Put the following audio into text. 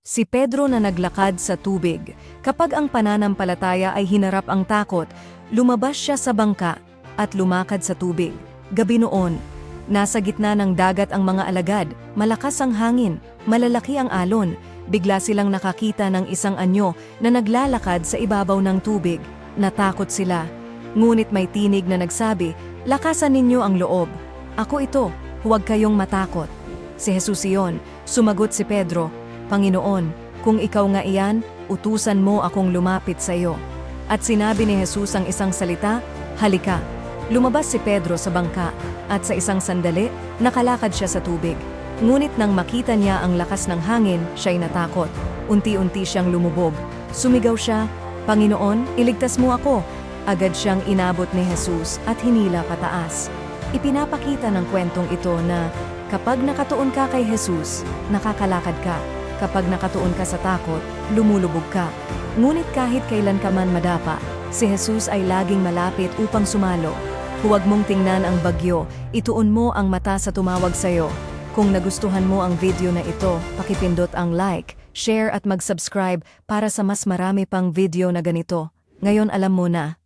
Si Pedro na naglakad sa tubig. Kapag ang pananampalataya ay hinarap ang takot, lumabas siya sa bangka at lumakad sa tubig. Gabi noon, nasa gitna ng dagat ang mga alagad, malakas ang hangin, malalaki ang alon. Bigla silang nakakita ng isang anyo na naglalakad sa ibabaw ng tubig. Natakot sila. Ngunit may tinig na nagsabi, "Lakasan ninyo ang loob. Ako ito, huwag kayong matakot." Si Jesus iyon. Sumagot si Pedro, "Panginoon, kung ikaw nga iyan, utusan mo akong lumapit sa iyo." At sinabi ni Jesus ang isang salita, "Halika." Lumabas si Pedro sa bangka, at sa isang sandali, nakalakad siya sa tubig. Ngunit nang makita niya ang lakas ng hangin, siya'y natakot. Unti-unti siyang lumubog. Sumigaw siya, "Panginoon, iligtas mo ako." Agad siyang inabot ni Jesus at hinila pataas. Ipinapakita ng kwentong ito na kapag nakatuon ka kay Jesus, nakakalakad ka. Kapag nakatuon ka sa takot, lumulubog ka. Ngunit kahit kailan ka man madapa, si Jesus ay laging malapit upang sumalo. Huwag mong tingnan ang bagyo, ituon mo ang mata sa tumawag sa'yo. Kung nagustuhan mo ang video na ito, pakipindot ang like, share at mag-subscribe para sa mas marami pang video na ganito. Ngayon alam mo na.